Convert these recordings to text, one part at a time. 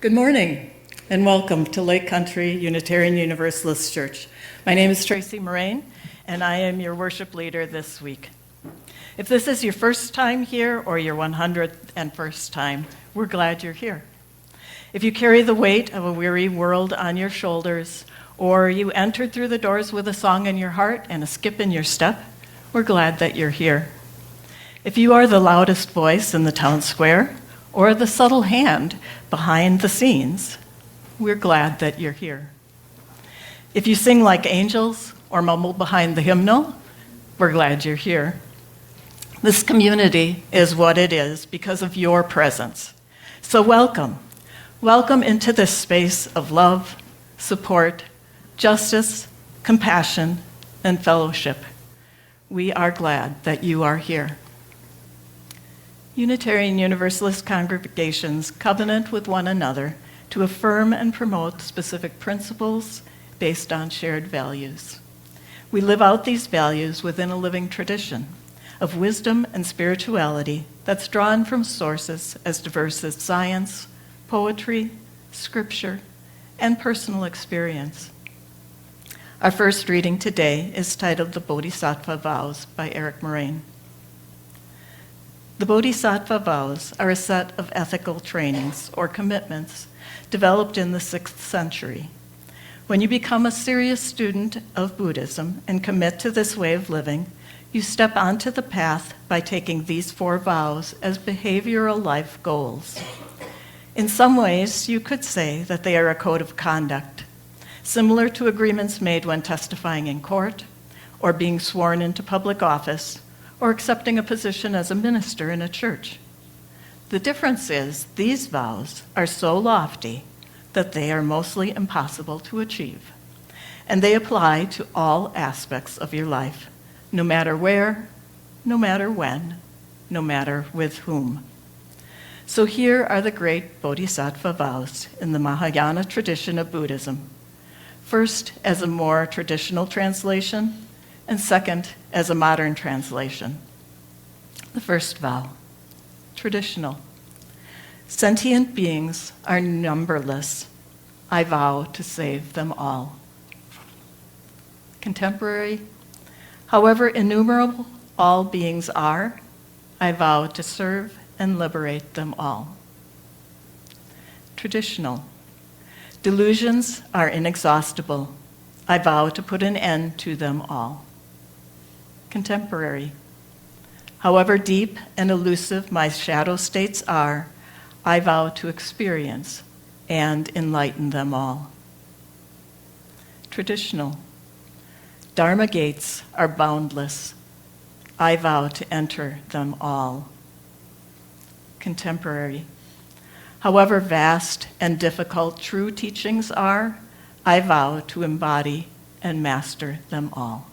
Good morning, and welcome to Lake Country Unitarian Universalist Church. My name is Tracy Moraine, and I am your worship leader this week. If this is your first time here or your 101st time, we're glad you're here. If you carry the weight of a weary world on your shoulders, or you entered through the doors with a song in your heart and a skip in your step, we're glad that you're here. If you are the loudest voice in the town square, or the subtle hand behind the scenes, we're glad that you're here. If you sing like angels or mumble behind the hymnal, we're glad you're here. This community is what it is because of your presence. So welcome. Welcome into this space of love, support, justice, compassion, and fellowship. We are glad that you are here. Unitarian Universalist congregations covenant with one another to affirm and promote specific principles based on shared values. We live out these values within a living tradition of wisdom and spirituality that's drawn from sources as diverse as science, poetry, scripture, and personal experience. Our first reading today is titled The Bodhisattva Vows by Erich Moraine. The Bodhisattva Vows are a set of ethical trainings or commitments developed in the 6th century. When you become a serious student of Buddhism and commit to this way of living, you step onto the path by taking these 4 vows as behavioral life goals. In some ways, you could say that they are a code of conduct, similar to agreements made when testifying in court or being sworn into public office, or accepting a position as a minister in a church. The difference is these vows are so lofty that they are mostly impossible to achieve, and they apply to all aspects of your life, no matter where, no matter when, no matter with whom. So here are the great Bodhisattva vows in the Mahayana tradition of Buddhism. First, as a more traditional translation, and second, as a modern translation. The first vow, traditional. Sentient beings are numberless. I vow to save them all. Contemporary, however innumerable all beings are, I vow to serve and liberate them all. Traditional. Delusions are inexhaustible. I vow to put an end to them all. Contemporary. However deep and elusive my shadow states are, I vow to experience and enlighten them all. Traditional. Dharma gates are boundless. I vow to enter them all. Contemporary. However vast and difficult true teachings are, I vow to embody and master them all.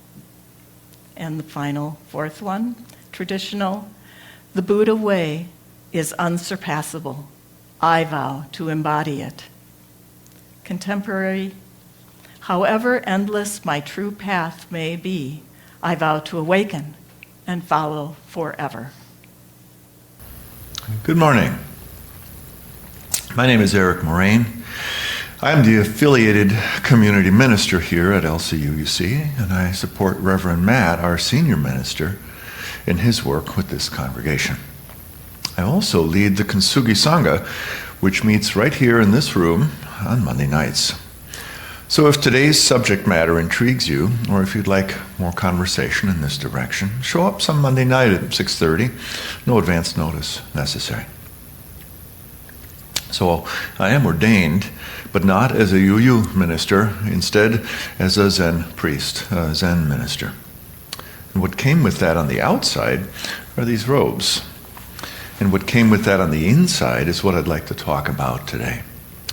And the final 4th one, traditional. The Buddha way is unsurpassable. I vow to embody it. Contemporary. However endless my true path may be, I vow to awaken and follow forever. Good morning. My name is Erich Moraine. I'm the affiliated community minister here at LCUUC, and I support Reverend Matt, our senior minister, in his work with this congregation. I also lead the Kintsugi Sangha, which meets right here in this room on Monday nights. So if today's subject matter intrigues you, or if you'd like more conversation in this direction, show up some Monday night at 6:30. No advance notice necessary. So I am ordained, but not as a UU minister, instead as a Zen priest, a Zen minister. And what came with that on the outside are these robes. And what came with that on the inside is what I'd like to talk about today,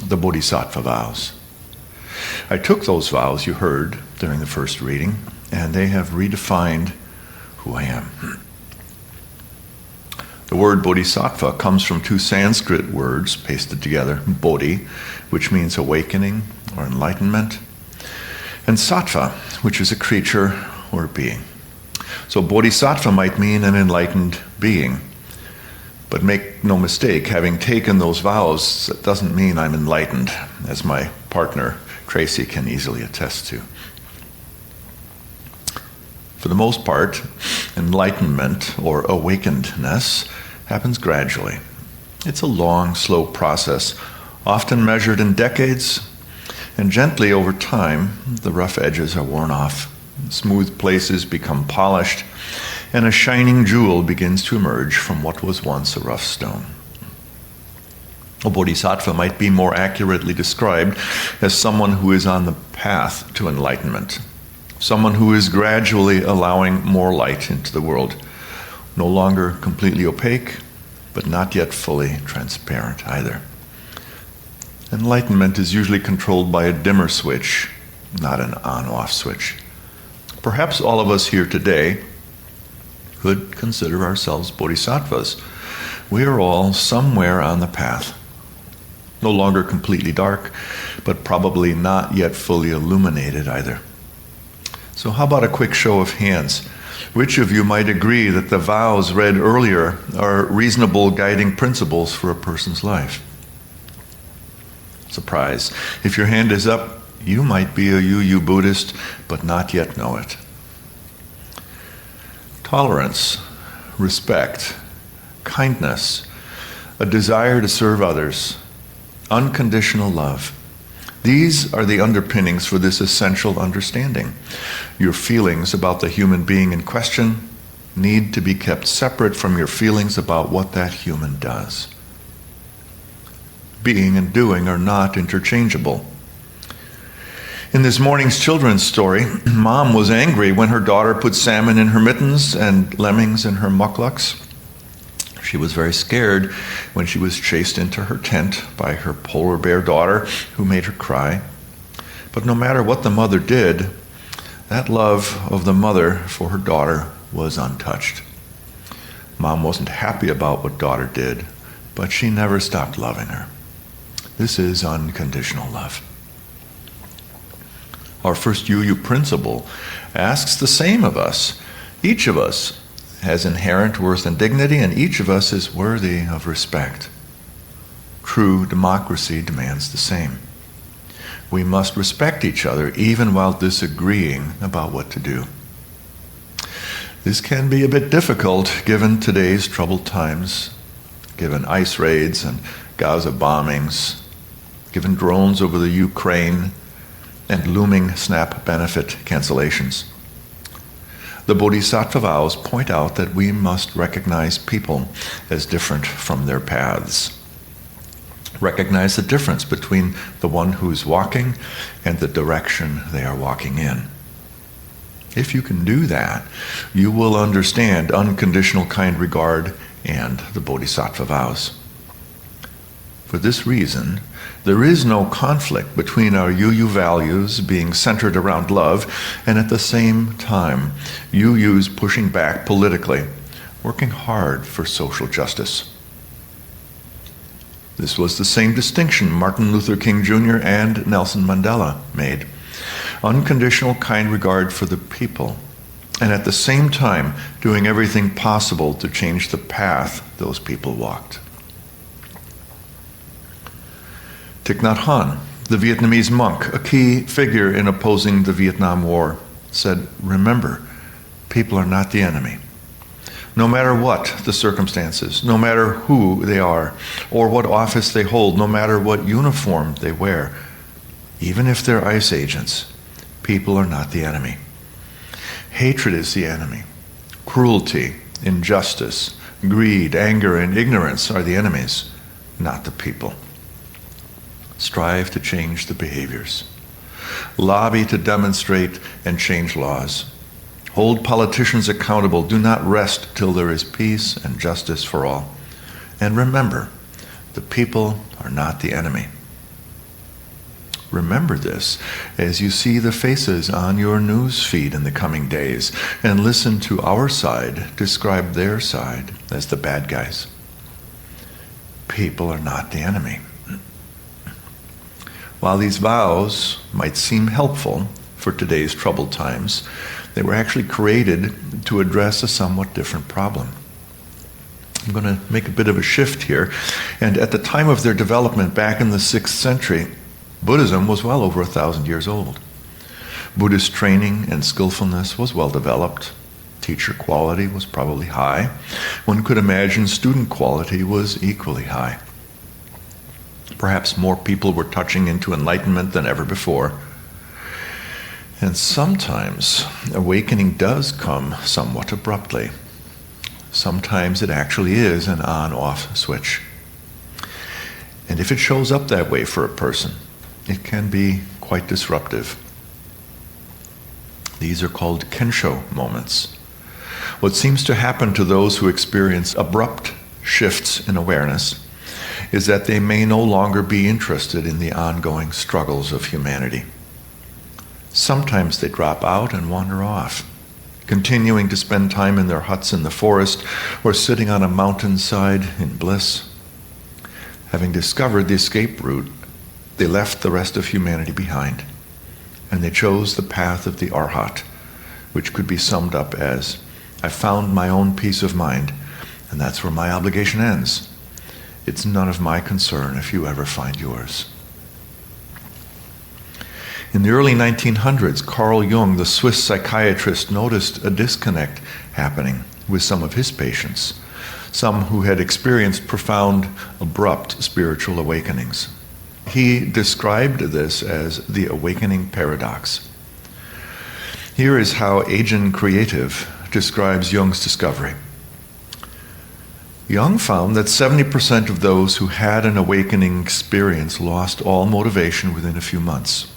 the Bodhisattva Vows. I took those vows you heard during the first reading, and they have redefined who I am. The word bodhisattva comes from 2 Sanskrit words pasted together, bodhi, which means awakening or enlightenment, and sattva, which is a creature or being. So bodhisattva might mean an enlightened being, But make no mistake, having taken those vows, that doesn't mean I'm enlightened, as my partner Tracy can easily attest to. For the most part, enlightenment or awakenedness happens gradually. It's a long, slow process, often measured in decades, and gently over time, the rough edges are worn off, smooth places become polished, and a shining jewel begins to emerge from what was once a rough stone. A bodhisattva might be more accurately described as someone who is on the path to enlightenment, someone who is gradually allowing more light into the world, no longer completely opaque, but not yet fully transparent either. Enlightenment is usually controlled by a dimmer switch, not an on-off switch. Perhaps all of us here today could consider ourselves bodhisattvas. We are all somewhere on the path. No longer completely dark, but probably not yet fully illuminated either. So how about a quick show of hands? Which of you might agree that the vows read earlier are reasonable guiding principles for a person's life? Surprise. If your hand is up, you might be a Yu Buddhist, but not yet know it. Tolerance, respect, kindness, a desire to serve others, unconditional love. These are the underpinnings for this essential understanding. Your feelings about the human being in question need to be kept separate from your feelings about what that human does. Being and doing are not interchangeable. In this morning's children's story, Mom was angry when her daughter put salmon in her mittens and lemmings in her mukluks. She was very scared when she was chased into her tent by her polar bear daughter, who made her cry. But no matter what the mother did, that love of the mother for her daughter was untouched. Mom wasn't happy about what daughter did, but she never stopped loving her. This is unconditional love. Our first Yu principle asks the same of us. Each of us has inherent worth and dignity, and each of us is worthy of respect. True democracy demands the same. We must respect each other even while disagreeing about what to do. This can be a bit difficult given today's troubled times, given ICE raids and Gaza bombings, given drones over the Ukraine, and looming SNAP benefit cancellations. The Bodhisattva Vows point out that we must recognize people as different from their paths. Recognize the difference between the one who's walking and the direction they are walking in. If you can do that, you will understand unconditional kind regard and the Bodhisattva Vows. For this reason, there is no conflict between our Yu values being centered around love and at the same time Yuyus pushing back politically, working hard for social justice. This was the same distinction Martin Luther King Jr. and Nelson Mandela made. Unconditional kind regard for the people, and at the same time doing everything possible to change the path those people walked. Thich Nhat Hanh, the Vietnamese monk, a key figure in opposing the Vietnam War, said, "Remember, people are not the enemy. No matter what the circumstances, no matter who they are, or what office they hold, no matter what uniform they wear, even if they're ICE agents, people are not the enemy. Hatred is the enemy. Cruelty, injustice, greed, anger, and ignorance are the enemies, not the people. Strive to change the behaviors. Lobby to demonstrate and change laws. Hold politicians accountable. Do not rest till there is peace and justice for all. And remember, the people are not the enemy." Remember this as you see the faces on your news feed in the coming days and listen to our side describe their side as the bad guys. People are not the enemy. While these vows might seem helpful for today's troubled times, they were actually created to address a somewhat different problem. I'm going to make a bit of a shift here. And at the time of their development back in the 6th century, Buddhism was well over 1,000 years old. Buddhist training and skillfulness was well developed. Teacher quality was probably high. One could imagine student quality was equally high. Perhaps more people were touching into enlightenment than ever before. And sometimes awakening does come somewhat abruptly. Sometimes it actually is an on-off switch. And if it shows up that way for a person, it can be quite disruptive. These are called kensho moments. What seems to happen to those who experience abrupt shifts in awareness is that they may no longer be interested in the ongoing struggles of humanity. Sometimes they drop out and wander off, continuing to spend time in their huts in the forest or sitting on a mountainside in bliss. Having discovered the escape route, they left the rest of humanity behind, and they chose the path of the Arhat, which could be summed up as, I found my own peace of mind, and that's where my obligation ends. It's none of my concern if you ever find yours. In the early 1900s, Carl Jung, the Swiss psychiatrist, noticed a disconnect happening with some of his patients, some who had experienced profound, abrupt spiritual awakenings. He described this as the awakening paradox. Here is how Agent Creative describes Jung's discovery. Jung found that 70% of those who had an awakening experience lost all motivation within a few months.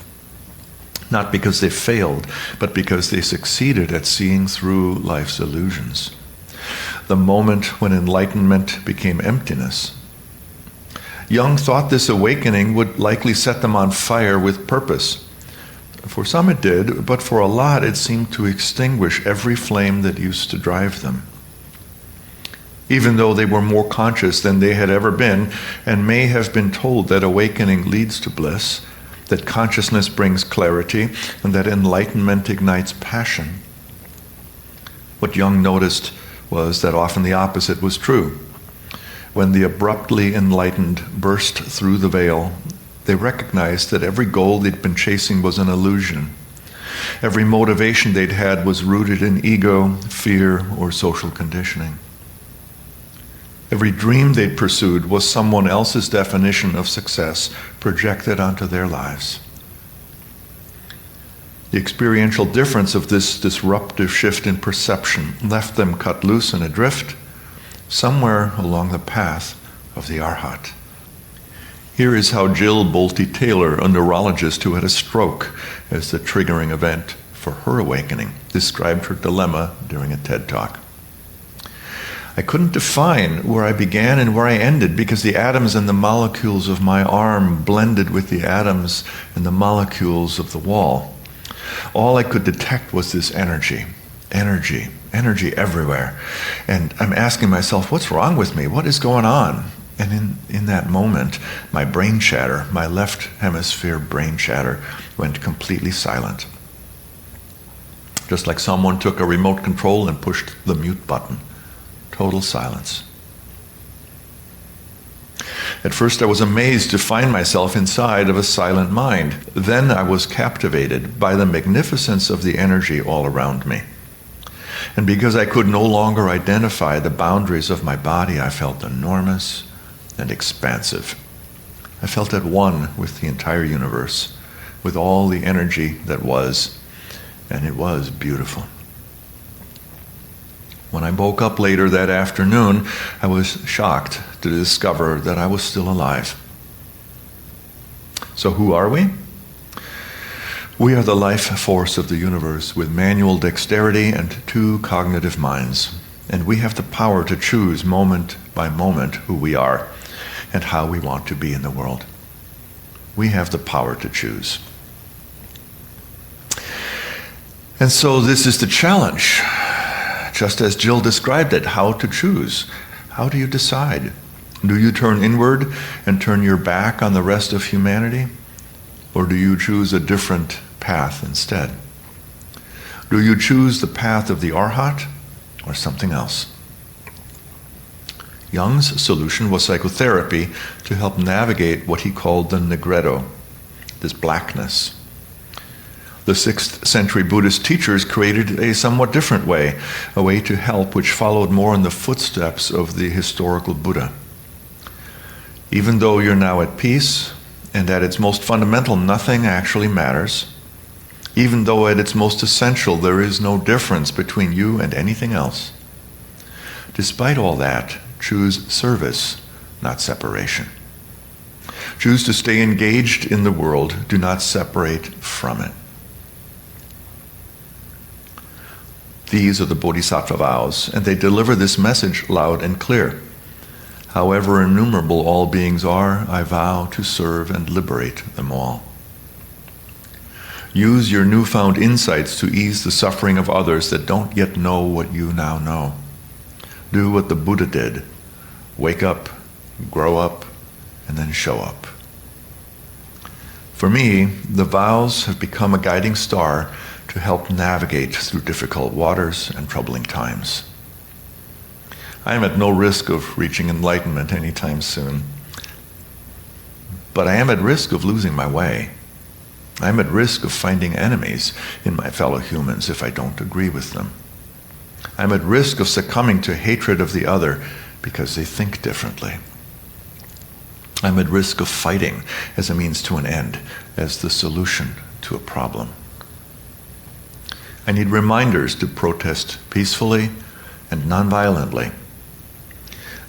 Not because they failed, but because they succeeded at seeing through life's illusions. The moment when enlightenment became emptiness. Jung thought this awakening would likely set them on fire with purpose. For some it did, but for a lot it seemed to extinguish every flame that used to drive them. Even though they were more conscious than they had ever been, and may have been told that awakening leads to bliss, that consciousness brings clarity, and that enlightenment ignites passion. What Jung noticed was that often the opposite was true. When the abruptly enlightened burst through the veil, they recognized that every goal they'd been chasing was an illusion. Every motivation they'd had was rooted in ego, fear, or social conditioning. Every dream they'd pursued was someone else's definition of success projected onto their lives. The experiential difference of this disruptive shift in perception left them cut loose and adrift somewhere along the path of the Arhat. Here is how Jill Bolte Taylor, a neurologist who had a stroke as the triggering event for her awakening, described her dilemma during a TED Talk. I couldn't define where I began and where I ended because the atoms and the molecules of my arm blended with the atoms and the molecules of the wall. All I could detect was this energy everywhere. And I'm asking myself, what's wrong with me? What is going on? And in that moment, my brain chatter, my left hemisphere brain chatter, went completely silent. Just like someone took a remote control and pushed the mute button. Total silence. At first I was amazed to find myself inside of a silent mind. Then I was captivated by the magnificence of the energy all around me. And because I could no longer identify the boundaries of my body, I felt enormous and expansive. I felt at one with the entire universe, with all the energy that was, and it was beautiful. When I woke up later that afternoon, I was shocked to discover that I was still alive. So who are we? We are the life force of the universe with manual dexterity and 2 cognitive minds. And we have the power to choose moment by moment who we are and how we want to be in the world. We have the power to choose. And so this is the challenge. Just as Jill described it, how to choose. How do you decide? Do you turn inward and turn your back on the rest of humanity? Or do you choose a different path instead? Do you choose the path of the Arhat or something else? Jung's solution was psychotherapy to help navigate what he called the negretto, this blackness. The 6th century Buddhist teachers created a somewhat different way, a way to help which followed more in the footsteps of the historical Buddha. Even though you're now at peace, and at its most fundamental nothing actually matters, even though at its most essential there is no difference between you and anything else, despite all that, choose service, not separation. Choose to stay engaged in the world, do not separate from it. These are the Bodhisattva Vows, and they deliver this message loud and clear. However innumerable all beings are, I vow to serve and liberate them all. Use your newfound insights to ease the suffering of others that don't yet know what you now know. Do what the Buddha did. Wake up, grow up, and then show up. For me, the vows have become a guiding star to help navigate through difficult waters and troubling times. I am at no risk of reaching enlightenment anytime soon, but I am at risk of losing my way. I am at risk of finding enemies in my fellow humans if I don't agree with them. I am at risk of succumbing to hatred of the other because they think differently. I'm at risk of fighting as a means to an end, as the solution to a problem. I need reminders to protest peacefully and nonviolently.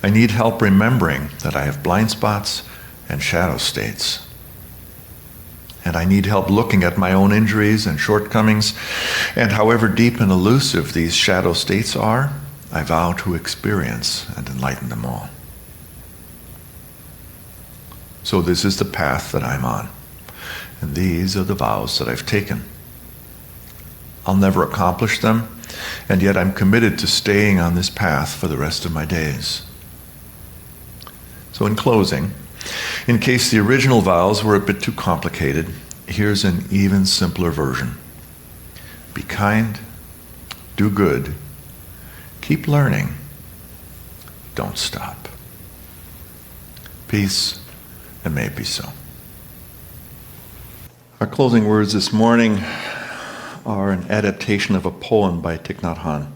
I need help remembering that I have blind spots and shadow states. And I need help looking at my own injuries and shortcomings, and however deep and elusive these shadow states are, I vow to experience and enlighten them all. So this is the path that I'm on, and these are the vows that I've taken. I'll never accomplish them, and yet I'm committed to staying on this path for the rest of my days. So in closing, in case the original vows were a bit too complicated, here's an even simpler version. Be kind, do good, keep learning, don't stop. Peace, and may it be so. Our closing words this morning are an adaptation of a poem by Thich Nhat Hanh.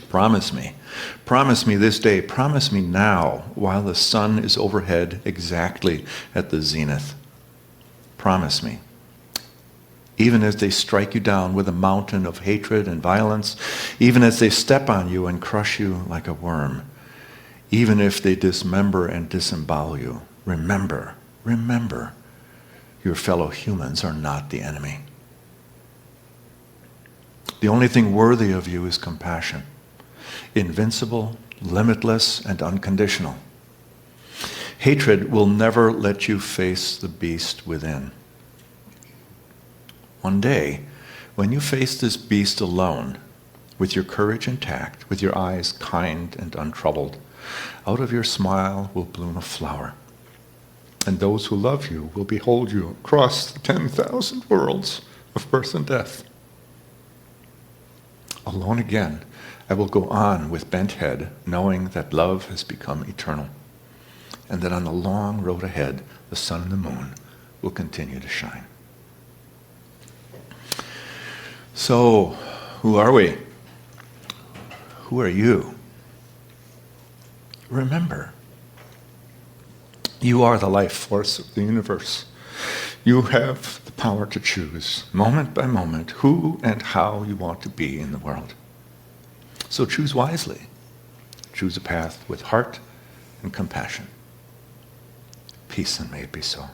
Promise me this day, promise me now, while the sun is overhead exactly at the zenith. Promise me. Even as they strike you down with a mountain of hatred and violence, even as they step on you and crush you like a worm, even if they dismember and disembowel you, remember, your fellow humans are not the enemy. The only thing worthy of you is compassion. Invincible, limitless, and unconditional. Hatred will never let you face the beast within. One day, when you face this beast alone, with your courage intact, with your eyes kind and untroubled, out of your smile will bloom a flower, and those who love you will behold you across the 10,000 worlds of birth and death. Alone again, I will go on with bent head, knowing that love has become eternal, and that on the long road ahead, the sun and the moon will continue to shine. So, who are we? Who are you? Remember, you are the life force of the universe. You have the power to choose, moment by moment, who and how you want to be in the world. So choose wisely. Choose a path with heart and compassion. Peace, and may it be so.